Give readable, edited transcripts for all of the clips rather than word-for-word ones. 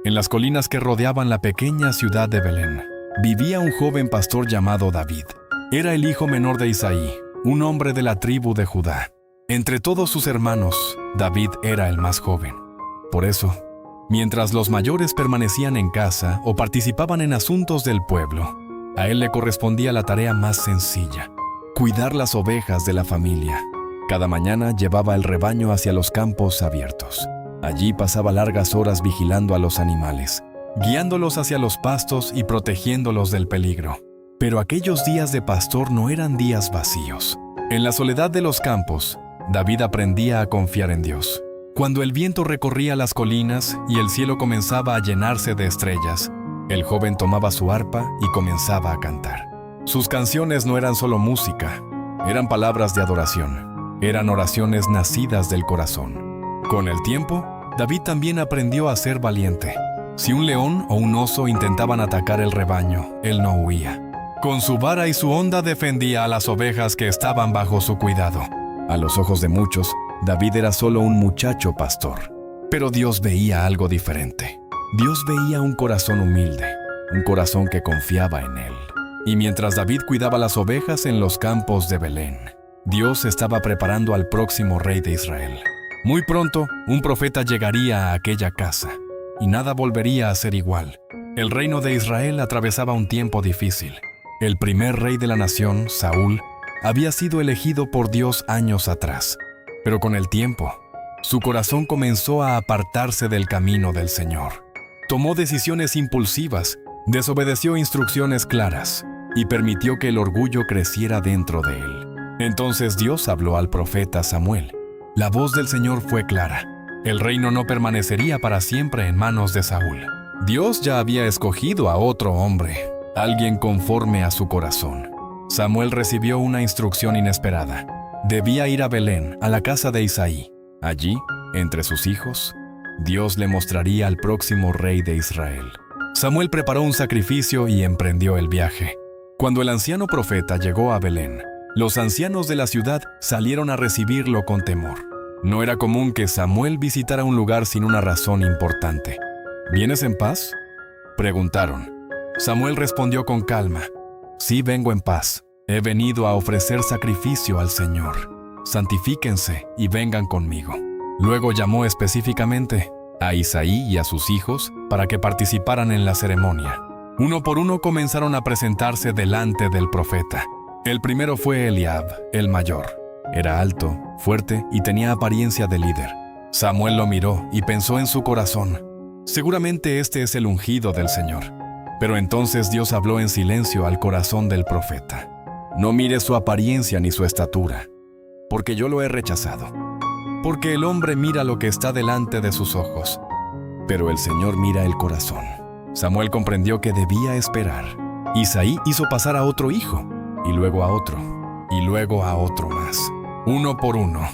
En las colinas que rodeaban la pequeña ciudad de Belén, vivía un joven pastor llamado David. Era el hijo menor de Isaí, un hombre de la tribu de Judá. Entre todos sus hermanos, David era el más joven. Por eso, mientras los mayores permanecían en casa o participaban en asuntos del pueblo, a él le correspondía la tarea más sencilla: cuidar las ovejas de la familia. Cada mañana llevaba el rebaño hacia los campos abiertos. Allí pasaba largas horas vigilando a los animales, guiándolos hacia los pastos y protegiéndolos del peligro. Pero aquellos días de pastor no eran días vacíos. En la soledad de los campos, David aprendía a confiar en Dios. Cuando el viento recorría las colinas y el cielo comenzaba a llenarse de estrellas, el joven tomaba su arpa y comenzaba a cantar. Sus canciones no eran solo música, eran palabras de adoración, eran oraciones nacidas del corazón. Con el tiempo, David también aprendió a ser valiente. Si un león o un oso intentaban atacar el rebaño, él no huía. Con su vara y su honda defendía a las ovejas que estaban bajo su cuidado. A los ojos de muchos, David era solo un muchacho pastor. Pero Dios veía algo diferente. Dios veía un corazón humilde, un corazón que confiaba en él. Y mientras David cuidaba las ovejas en los campos de Belén, Dios estaba preparando al próximo rey de Israel. Muy pronto, un profeta llegaría a aquella casa, y nada volvería a ser igual. El reino de Israel atravesaba un tiempo difícil. El primer rey de la nación, Saúl, había sido elegido por Dios años atrás. Pero con el tiempo, su corazón comenzó a apartarse del camino del Señor. Tomó decisiones impulsivas, desobedeció instrucciones claras, y permitió que el orgullo creciera dentro de él. Entonces Dios habló al profeta Samuel. La voz del Señor fue clara. El reino no permanecería para siempre en manos de Saúl. Dios ya había escogido a otro hombre, alguien conforme a su corazón. Samuel recibió una instrucción inesperada. Debía ir a Belén, a la casa de Isaí. Allí, entre sus hijos, Dios le mostraría al próximo rey de Israel. Samuel preparó un sacrificio y emprendió el viaje. Cuando el anciano profeta llegó a Belén, los ancianos de la ciudad salieron a recibirlo con temor. No era común que Samuel visitara un lugar sin una razón importante. ¿Vienes en paz?, preguntaron. Samuel respondió con calma: sí, vengo en paz. He venido a ofrecer sacrificio al Señor. Santifíquense y vengan conmigo. Luego llamó específicamente a Isaí y a sus hijos para que participaran en la ceremonia. Uno por uno comenzaron a presentarse delante del profeta. El primero fue Eliab, el mayor. Era alto, fuerte y tenía apariencia de líder. Samuel lo miró y pensó en su corazón: seguramente este es el ungido del Señor. Pero entonces Dios habló en silencio al corazón del profeta. No mires su apariencia ni su estatura, porque yo lo he rechazado. Porque el hombre mira lo que está delante de sus ojos, pero el Señor mira el corazón. Samuel comprendió que debía esperar. Isaí hizo pasar a otro hijo, y luego a otro, y luego a otro más. Uno por uno,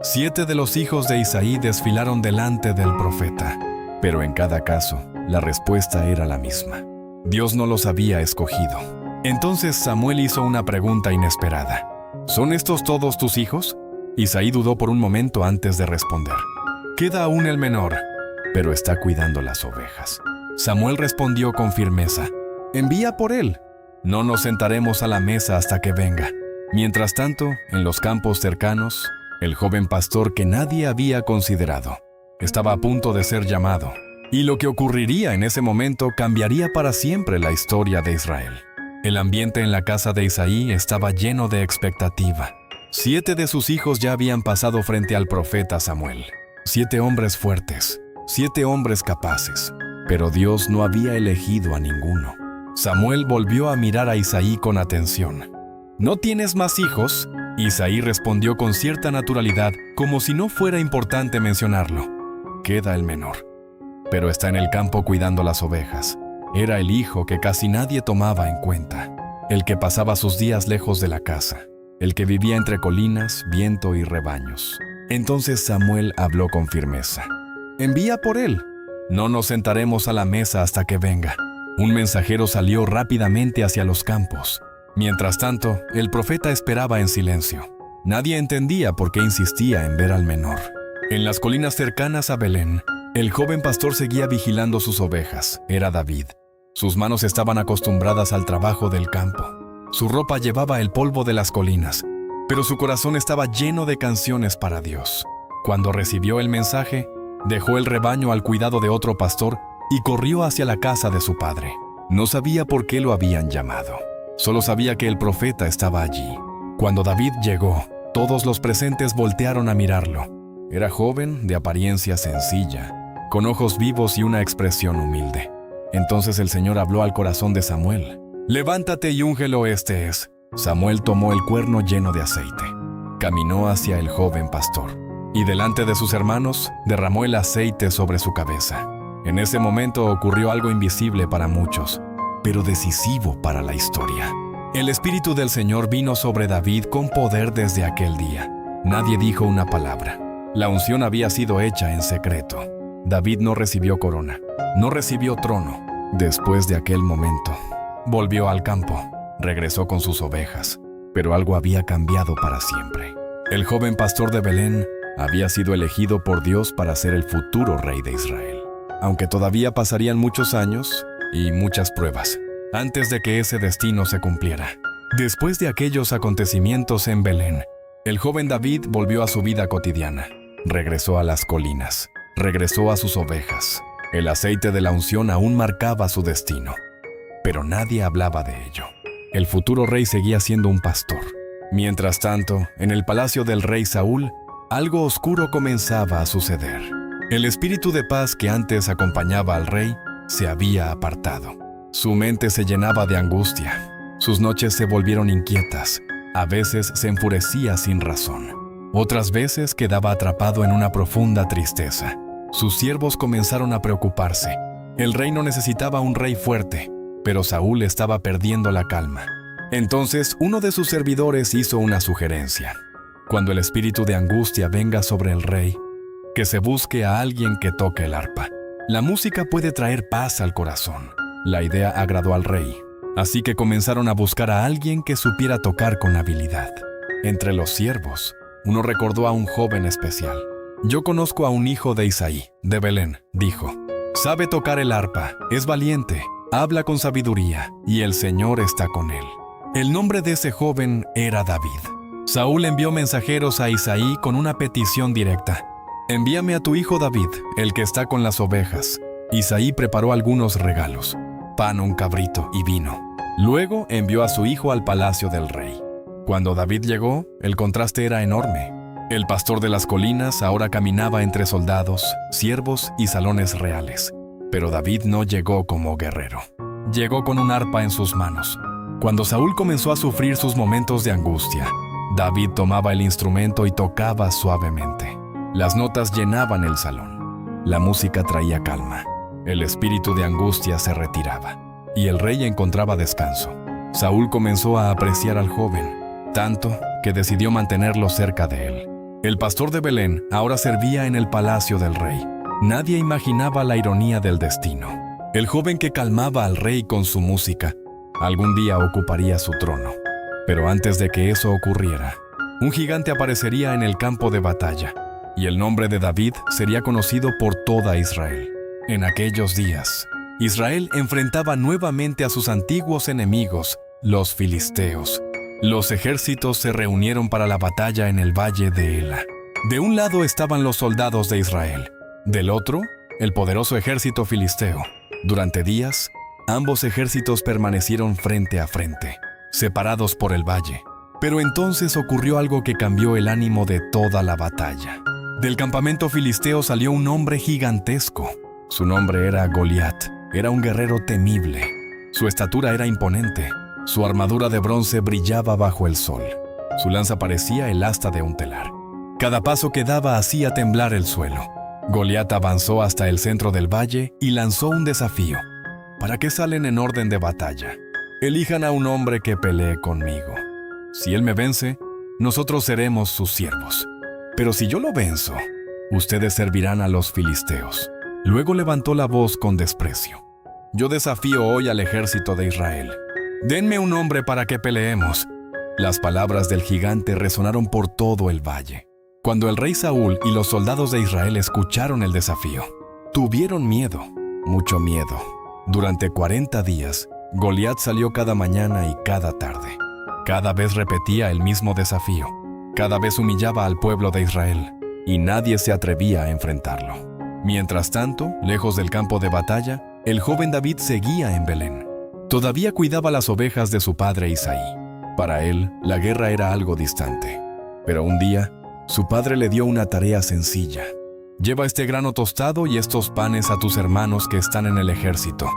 7 de los hijos de Isaí desfilaron delante del profeta. Pero en cada caso, la respuesta era la misma: Dios no los había escogido. Entonces Samuel hizo una pregunta inesperada: ¿son estos todos tus hijos? Isaí dudó por un momento antes de responder. Queda aún el menor, pero está cuidando las ovejas. Samuel respondió con firmeza: envía por él. No nos sentaremos a la mesa hasta que venga. Mientras tanto, en los campos cercanos, el joven pastor que nadie había considerado estaba a punto de ser llamado. Y lo que ocurriría en ese momento cambiaría para siempre la historia de Israel. El ambiente en la casa de Isaí estaba lleno de expectativa. 7 de sus hijos ya habían pasado frente al profeta Samuel. 7 hombres fuertes, 7 hombres capaces. Pero Dios no había elegido a ninguno. Samuel volvió a mirar a Isaí con atención. ¿No tienes más hijos? Isaí respondió con cierta naturalidad, como si no fuera importante mencionarlo. Queda el menor, pero está en el campo cuidando las ovejas. Era el hijo que casi nadie tomaba en cuenta, el que pasaba sus días lejos de la casa, el que vivía entre colinas, viento y rebaños. Entonces Samuel habló con firmeza: envía por él. No nos sentaremos a la mesa hasta que venga. Un mensajero salió rápidamente hacia los campos. Mientras tanto, el profeta esperaba en silencio. Nadie entendía por qué insistía en ver al menor. En las colinas cercanas a Belén, El joven pastor seguía vigilando sus ovejas. Era David. Sus manos estaban acostumbradas al trabajo del campo. Su ropa llevaba el polvo de las colinas, pero su corazón estaba lleno de canciones para Dios. Cuando recibió el mensaje, dejó el rebaño al cuidado de otro pastor y corrió hacia la casa de su padre. No sabía por qué lo habían llamado. Solo sabía que el profeta estaba allí. Cuando David llegó, todos los presentes voltearon a mirarlo. Era joven, de apariencia sencilla, con ojos vivos y una expresión humilde. Entonces el Señor habló al corazón de Samuel. «Levántate y úngelo, este es». Samuel tomó el cuerno lleno de aceite. Caminó hacia el joven pastor y delante de sus hermanos derramó el aceite sobre su cabeza. En ese momento ocurrió algo invisible para muchos, pero decisivo para la historia. El Espíritu del Señor vino sobre David con poder desde aquel día. Nadie dijo una palabra. La unción había sido hecha en secreto. David no recibió corona, no recibió trono. Después de aquel momento, volvió al campo, regresó con sus ovejas, pero algo había cambiado para siempre. El joven pastor de Belén había sido elegido por Dios para ser el futuro rey de Israel, aunque todavía pasarían muchos años y muchas pruebas antes de que ese destino se cumpliera. Después de aquellos acontecimientos en Belén, el joven David volvió a su vida cotidiana. Regresó a las colinas, regresó a sus ovejas. El aceite de la unción aún marcaba su destino, pero nadie hablaba de ello. El futuro rey seguía siendo un pastor. Mientras tanto, en el palacio del rey Saúl, algo oscuro comenzaba a suceder. El espíritu de paz que antes acompañaba al rey se había apartado. Su mente se llenaba de angustia. Sus noches se volvieron inquietas. A veces se enfurecía sin razón. Otras veces quedaba atrapado en una profunda tristeza. Sus siervos comenzaron a preocuparse. El reino necesitaba un rey fuerte, pero Saúl estaba perdiendo la calma. Entonces, uno de sus servidores hizo una sugerencia. Cuando el espíritu de angustia venga sobre el rey, que se busque a alguien que toque el arpa. La música puede traer paz al corazón. La idea agradó al rey, así que comenzaron a buscar a alguien que supiera tocar con habilidad. Entre los siervos, uno recordó a un joven especial. «Yo conozco a un hijo de Isaí, de Belén», dijo. «Sabe tocar el arpa, es valiente, habla con sabiduría, y el Señor está con él». El nombre de ese joven era David. Saúl envió mensajeros a Isaí con una petición directa. «Envíame a tu hijo David, el que está con las ovejas». Isaí preparó algunos regalos: pan, un cabrito y vino. Luego envió a su hijo al palacio del rey. Cuando David llegó, el contraste era enorme. El pastor de las colinas ahora caminaba entre soldados, siervos y salones reales. Pero David no llegó como guerrero. Llegó con un arpa en sus manos. Cuando Saúl comenzó a sufrir sus momentos de angustia, David tomaba el instrumento y tocaba suavemente. Las notas llenaban el salón. La música traía calma. El espíritu de angustia se retiraba, y el rey encontraba descanso. Saúl comenzó a apreciar al joven, tanto que decidió mantenerlo cerca de él. El pastor de Belén ahora servía en el palacio del rey. Nadie imaginaba la ironía del destino. El joven que calmaba al rey con su música, algún día ocuparía su trono. Pero antes de que eso ocurriera, un gigante aparecería en el campo de batalla, y el nombre de David sería conocido por toda Israel. En aquellos días, Israel enfrentaba nuevamente a sus antiguos enemigos, los filisteos. Los ejércitos se reunieron para la batalla en el valle de Ela. De un lado estaban los soldados de Israel, del otro, el poderoso ejército filisteo. Durante días, ambos ejércitos permanecieron frente a frente, separados por el valle. Pero entonces ocurrió algo que cambió el ánimo de toda la batalla. Del campamento filisteo salió un hombre gigantesco. Su nombre era Goliat. Era un guerrero temible. Su estatura era imponente. Su armadura de bronce brillaba bajo el sol. Su lanza parecía el asta de un telar. Cada paso que daba hacía temblar el suelo. Goliat avanzó hasta el centro del valle y lanzó un desafío. ¿Para qué salen en orden de batalla? Elijan a un hombre que pelee conmigo. Si él me vence, nosotros seremos sus siervos. Pero si yo lo venzo, ustedes servirán a los filisteos. Luego levantó la voz con desprecio. Yo desafío hoy al ejército de Israel. Denme un hombre para que peleemos. Las palabras del gigante resonaron por todo el valle. Cuando el rey Saúl y los soldados de Israel escucharon el desafío, Tuvieron miedo, mucho miedo. Durante 40 días, Goliat salió cada mañana y cada tarde. Cada vez repetía el mismo desafío. Cada vez humillaba al pueblo de Israel, y nadie se atrevía a enfrentarlo. Mientras tanto, lejos del campo de batalla, el joven David seguía en Belén. Todavía cuidaba las ovejas de su padre Isaí. Para él, la guerra era algo distante. Pero un día, su padre le dio una tarea sencilla. Lleva este grano tostado y estos panes a tus hermanos que están en el ejército.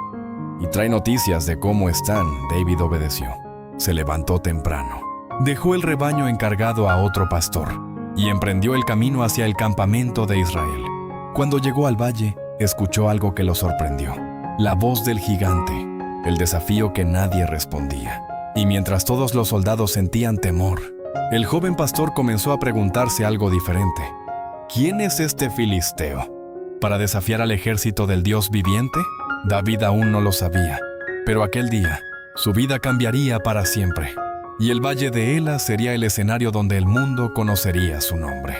Y trae noticias de cómo están. David obedeció. Se levantó temprano. Dejó el rebaño encargado a otro pastor y emprendió el camino hacia el campamento de Israel. Cuando llegó al valle, escuchó algo que lo sorprendió. La voz del gigante, el desafío que nadie respondía. Y mientras todos los soldados sentían temor, el joven pastor comenzó a preguntarse algo diferente. ¿Quién es este filisteo? ¿Para desafiar al ejército del Dios viviente? David aún no lo sabía, pero aquel día, su vida cambiaría para siempre, y el valle de Ela sería el escenario donde el mundo conocería su nombre.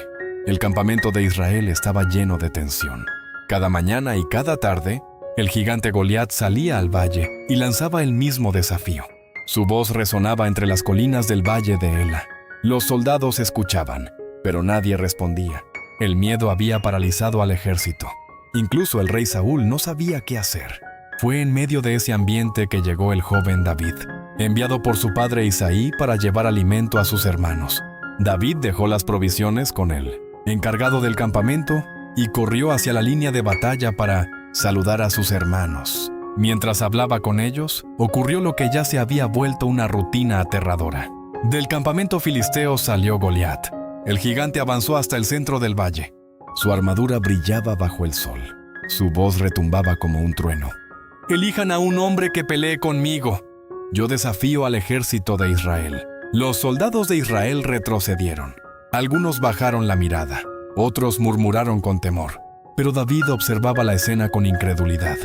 El campamento de Israel estaba lleno de tensión. Cada mañana y cada tarde, el gigante Goliat salía al valle y lanzaba el mismo desafío. Su voz resonaba entre las colinas del valle de Ela. Los soldados escuchaban, pero nadie respondía. El miedo había paralizado al ejército. Incluso el rey Saúl no sabía qué hacer. Fue en medio de ese ambiente que llegó el joven David, enviado por su padre Isaí para llevar alimento a sus hermanos. David dejó las provisiones con él, encargado del campamento, y corrió hacia la línea de batalla para saludar a sus hermanos. Mientras hablaba con ellos, ocurrió lo que ya se había vuelto una rutina aterradora. Del campamento filisteo salió Goliat. El gigante avanzó hasta el centro del valle. Su armadura brillaba bajo el sol. Su voz retumbaba como un trueno. «Elijan a un hombre que pelee conmigo. Yo desafío al ejército de Israel». Los soldados de Israel retrocedieron. Algunos bajaron la mirada. Otros murmuraron con temor. Pero David observaba la escena con incredulidad.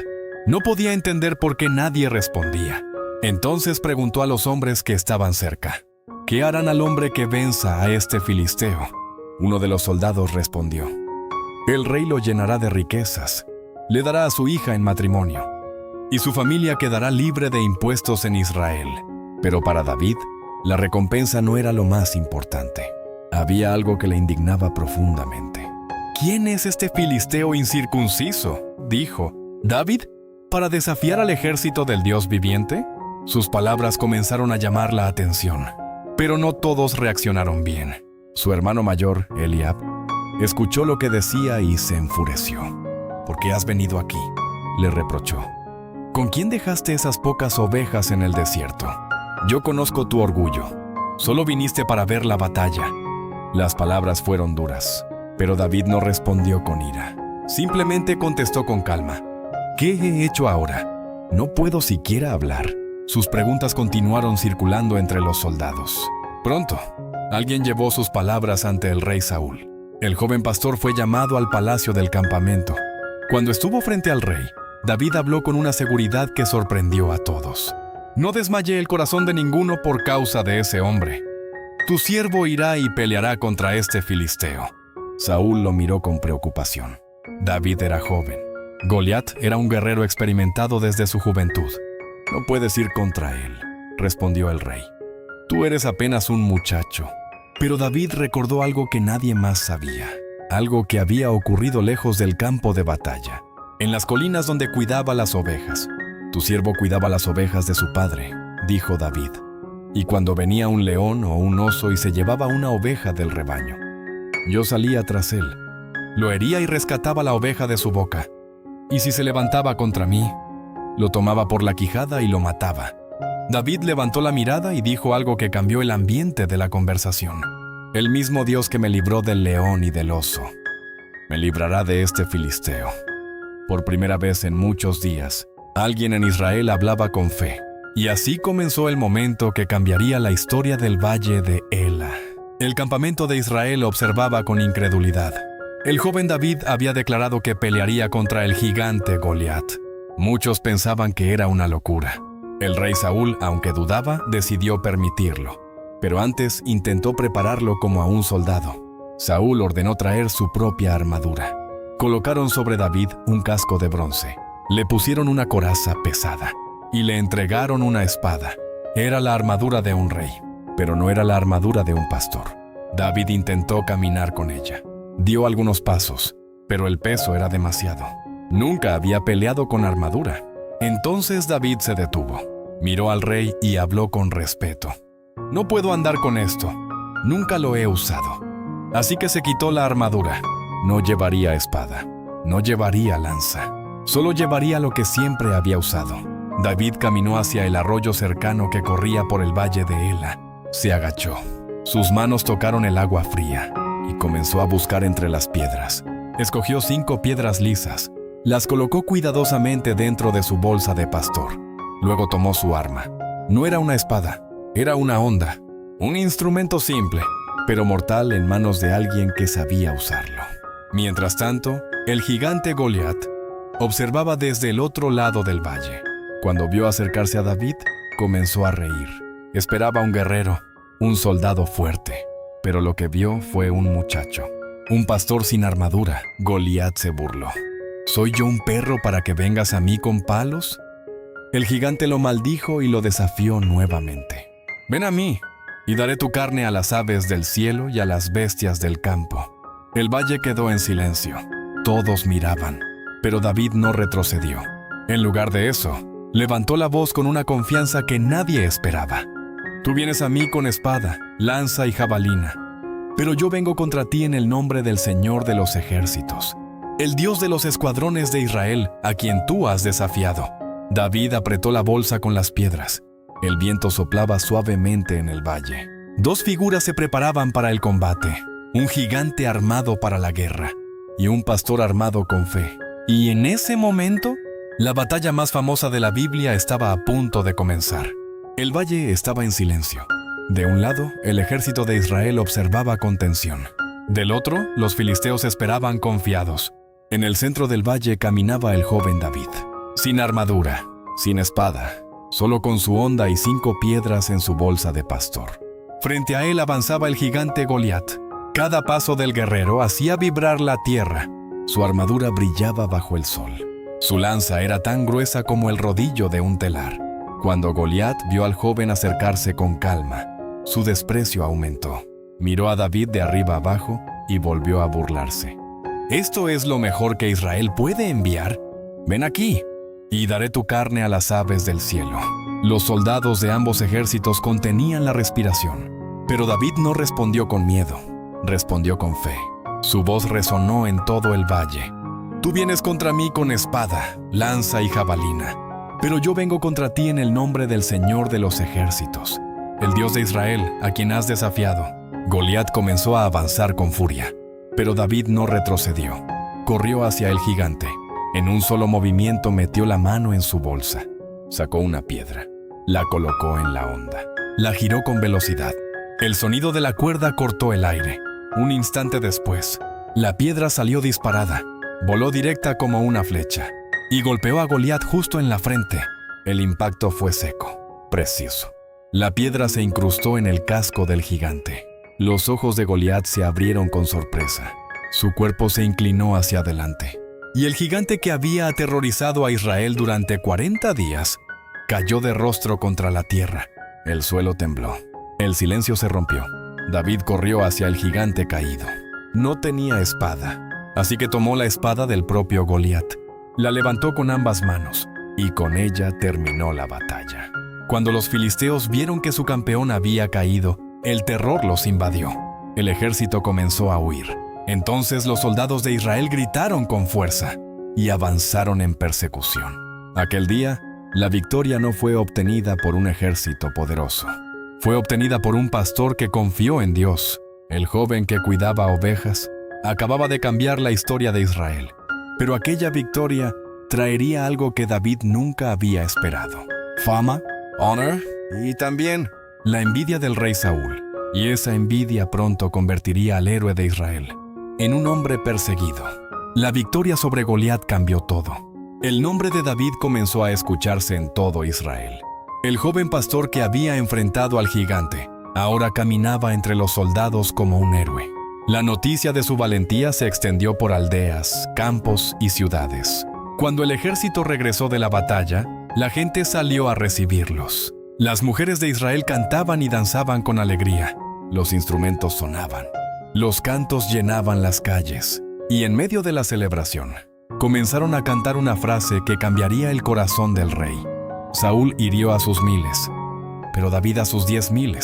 No podía entender por qué nadie respondía. Entonces preguntó a los hombres que estaban cerca: «¿Qué harán al hombre que venza a este filisteo?». Uno de los soldados respondió: «El rey lo llenará de riquezas, le dará a su hija en matrimonio, y su familia quedará libre de impuestos en Israel». Pero para David, la recompensa no era lo más importante. Había algo que le indignaba profundamente. «¿Quién es este filisteo incircunciso?», dijo. «¿David? ¿Para desafiar al ejército del Dios viviente?». Sus palabras comenzaron a llamar la atención, pero no todos reaccionaron bien. Su hermano mayor, Eliab, escuchó lo que decía y se enfureció. «¿Por qué has venido aquí?», le reprochó. «¿Con quién dejaste esas pocas ovejas en el desierto? Yo conozco tu orgullo. Solo viniste para ver la batalla». Las palabras fueron duras, pero David no respondió con ira. Simplemente contestó con calma: «¿Qué he hecho ahora? No puedo siquiera hablar». Sus preguntas continuaron circulando entre los soldados. Pronto, alguien llevó sus palabras ante el rey Saúl. El joven pastor fue llamado al palacio del campamento. Cuando estuvo frente al rey, David habló con una seguridad que sorprendió a todos. «No desmaye el corazón de ninguno por causa de ese hombre. Tu siervo irá y peleará contra este filisteo». Saúl lo miró con preocupación. David era joven. Goliat era un guerrero experimentado desde su juventud. «No puedes ir contra él», respondió el rey. «Tú eres apenas un muchacho». Pero David recordó algo que nadie más sabía, algo que había ocurrido lejos del campo de batalla, en las colinas donde cuidaba las ovejas. «Tu siervo cuidaba las ovejas de su padre», dijo David. «Y cuando venía un león o un oso y se llevaba una oveja del rebaño, yo salía tras él, lo hería y rescataba la oveja de su boca. Y si se levantaba contra mí, lo tomaba por la quijada y lo mataba». David levantó la mirada y dijo algo que cambió el ambiente de la conversación. «El mismo Dios que me libró del león y del oso, me librará de este filisteo». Por primera vez en muchos días, alguien en Israel hablaba con fe. Y así comenzó el momento que cambiaría la historia del valle de Ela. El campamento de Israel observaba con incredulidad. El joven David había declarado que pelearía contra el gigante Goliat. Muchos pensaban que era una locura. El rey Saúl, aunque dudaba, decidió permitirlo. Pero antes intentó prepararlo como a un soldado. Saúl ordenó traer su propia armadura. Colocaron sobre David un casco de bronce, le pusieron una coraza pesada y le entregaron una espada. Era la armadura de un rey, pero no era la armadura de un pastor. David intentó caminar con ella. Dio algunos pasos, pero el peso era demasiado. Nunca había peleado con armadura. Entonces David se detuvo, miró al rey y habló con respeto. «No puedo andar con esto. Nunca lo he usado». Así que se quitó la armadura. No llevaría espada, no llevaría lanza. Solo llevaría lo que siempre había usado. David caminó hacia el arroyo cercano que corría por el valle de Ela. Se agachó. Sus manos tocaron el agua fría y comenzó a buscar entre las piedras. Escogió 5 piedras lisas. Las colocó cuidadosamente dentro de su bolsa de pastor. Luego tomó su arma. No era una espada, era una honda. Un instrumento simple, pero mortal en manos de alguien que sabía usarlo. Mientras tanto, el gigante Goliat observaba desde el otro lado del valle. Cuando vio acercarse a David, comenzó a reír. Esperaba un guerrero, un soldado fuerte, pero lo que vio fue un muchacho, un pastor sin armadura. Goliat se burló. ¿Soy yo un perro para que vengas a mí con palos? El gigante lo maldijo y lo desafió nuevamente. Ven a mí, y daré tu carne a las aves del cielo y a las bestias del campo. El valle quedó en silencio. Todos miraban, pero David no retrocedió. En lugar de eso, levantó la voz con una confianza que nadie esperaba. Tú vienes a mí con espada, lanza y jabalina, pero yo vengo contra ti en el nombre del Señor de los ejércitos, el Dios de los escuadrones de Israel, a quien tú has desafiado. David apretó la bolsa con las piedras. El viento soplaba suavemente en el valle. 2 figuras se preparaban para el combate. Un gigante armado para la guerra y un pastor armado con fe. Y en ese momento, la batalla más famosa de la Biblia estaba a punto de comenzar. El valle estaba en silencio. De un lado, el ejército de Israel observaba con tensión. Del otro, los filisteos esperaban confiados. En el centro del valle caminaba el joven David, sin armadura, sin espada, solo con su honda y 5 piedras en su bolsa de pastor. Frente a él avanzaba el gigante Goliat. Cada paso del guerrero hacía vibrar la tierra. Su armadura brillaba bajo el sol. Su lanza era tan gruesa como el rodillo de un telar. Cuando Goliat vio al joven acercarse con calma, su desprecio aumentó. Miró a David de arriba abajo y volvió a burlarse. ¿Esto es lo mejor que Israel puede enviar? Ven aquí, y daré tu carne a las aves del cielo. Los soldados de ambos ejércitos contenían la respiración, pero David no respondió con miedo. Respondió con fe. Su voz resonó en todo el valle. Tú vienes contra mí con espada, lanza y jabalina, pero yo vengo contra ti en el nombre del Señor de los ejércitos, el Dios de Israel, a quien has desafiado. Goliat comenzó a avanzar con furia, pero David no retrocedió. Corrió hacia el gigante. En un solo movimiento metió la mano en su bolsa. Sacó una piedra. La colocó en la honda. La giró con velocidad. El sonido de la cuerda cortó el aire. Un instante después, la piedra salió disparada, voló directa como una flecha y golpeó a Goliat justo en la frente. El impacto fue seco, preciso. La piedra se incrustó en el casco del gigante. Los ojos de Goliat se abrieron con sorpresa. Su cuerpo se inclinó hacia adelante. Y el gigante que había aterrorizado a Israel durante 40 días cayó de rostro contra la tierra. El suelo tembló. El silencio se rompió. David corrió hacia el gigante caído. No tenía espada, así que tomó la espada del propio Goliat. La levantó con ambas manos y con ella terminó la batalla. Cuando los filisteos vieron que su campeón había caído, el terror los invadió. El ejército comenzó a huir. Entonces los soldados de Israel gritaron con fuerza y avanzaron en persecución. Aquel día, la victoria no fue obtenida por un ejército poderoso. Fue obtenida por un pastor que confió en Dios. El joven que cuidaba ovejas acababa de cambiar la historia de Israel. Pero aquella victoria traería algo que David nunca había esperado: fama, honor y también la envidia del rey Saúl. Y esa envidia pronto convertiría al héroe de Israel en un hombre perseguido. La victoria sobre Goliat cambió todo. El nombre de David comenzó a escucharse en todo Israel. El joven pastor que había enfrentado al gigante ahora caminaba entre los soldados como un héroe. La noticia de su valentía se extendió por aldeas, campos y ciudades. Cuando el ejército regresó de la batalla, la gente salió a recibirlos. Las mujeres de Israel cantaban y danzaban con alegría. Los instrumentos sonaban. Los cantos llenaban las calles. Y en medio de la celebración, comenzaron a cantar una frase que cambiaría el corazón del rey. Saúl hirió a sus 1000, pero David a sus 10,000.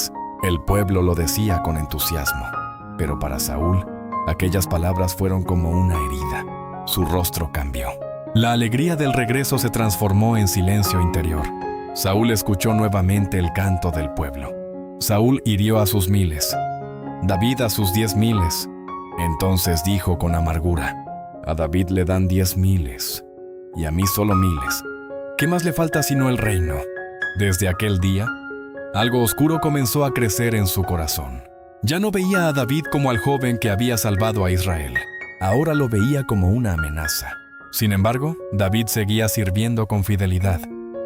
El pueblo lo decía con entusiasmo. Pero para Saúl, aquellas palabras fueron como una herida. Su rostro cambió. La alegría del regreso se transformó en silencio interior. Saúl escuchó nuevamente el canto del pueblo. Saúl hirió a sus 1000, David a sus 10,000. Entonces dijo con amargura: a David le dan 10,000 y a mí solo 1000. ¿Qué más le falta sino el reino? Desde aquel día, algo oscuro comenzó a crecer en su corazón. Ya no veía a David como al joven que había salvado a Israel. Ahora lo veía como una amenaza. Sin embargo, David seguía sirviendo con fidelidad.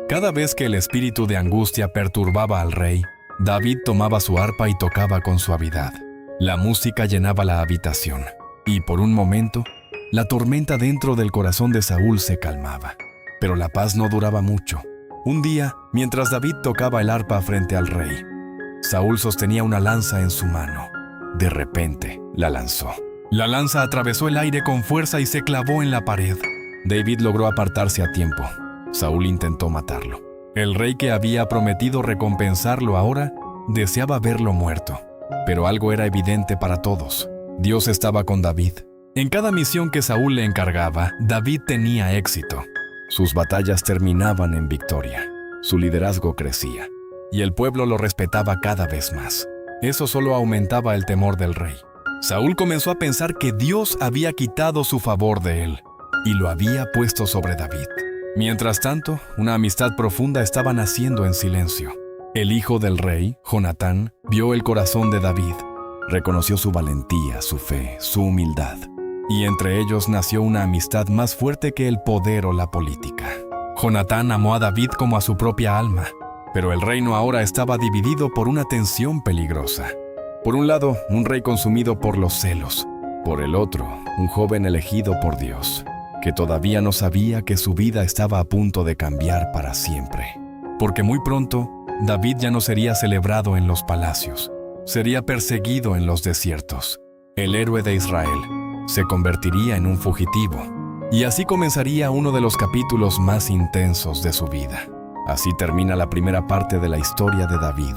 Cada vez que el espíritu de angustia perturbaba al rey, David tomaba su arpa y tocaba con suavidad. La música llenaba la habitación, y por un momento, la tormenta dentro del corazón de Saúl se calmaba. Pero la paz no duraba mucho. Un día, mientras David tocaba el arpa frente al rey, Saúl sostenía una lanza en su mano. De repente, la lanzó. La lanza atravesó el aire con fuerza y se clavó en la pared. David logró apartarse a tiempo. Saúl intentó matarlo. El rey que había prometido recompensarlo ahora deseaba verlo muerto. Pero algo era evidente para todos. Dios estaba con David. En cada misión que Saúl le encargaba, David tenía éxito. Sus batallas terminaban en victoria. Su liderazgo crecía. Y el pueblo lo respetaba cada vez más. Eso solo aumentaba el temor del rey. Saúl comenzó a pensar que Dios había quitado su favor de él y lo había puesto sobre David. Mientras tanto, una amistad profunda estaba naciendo en silencio. El hijo del rey, Jonatán, vio el corazón de David. Reconoció su valentía, su fe, su humildad. Y entre ellos nació una amistad más fuerte que el poder o la política. Jonatán amó a David como a su propia alma. Pero el reino ahora estaba dividido por una tensión peligrosa. Por un lado, un rey consumido por los celos. Por el otro, un joven elegido por Dios, que todavía no sabía que su vida estaba a punto de cambiar para siempre. Porque muy pronto, David ya no sería celebrado en los palacios. Sería perseguido en los desiertos. El héroe de Israel se convertiría en un fugitivo. Y así comenzaría uno de los capítulos más intensos de su vida. Así termina la primera parte de la historia de David.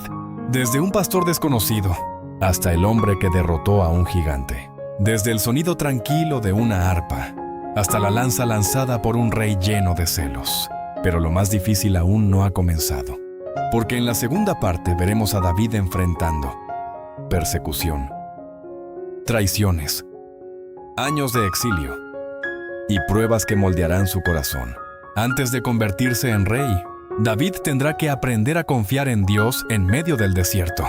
Desde un pastor desconocido hasta el hombre que derrotó a un gigante. Desde el sonido tranquilo de una arpa hasta la lanza lanzada por un rey lleno de celos. Pero lo más difícil aún no ha comenzado. Porque en la segunda parte veremos a David enfrentando persecución, traiciones, años de exilio y pruebas que moldearán su corazón. Antes de convertirse en rey, David tendrá que aprender a confiar en Dios en medio del desierto.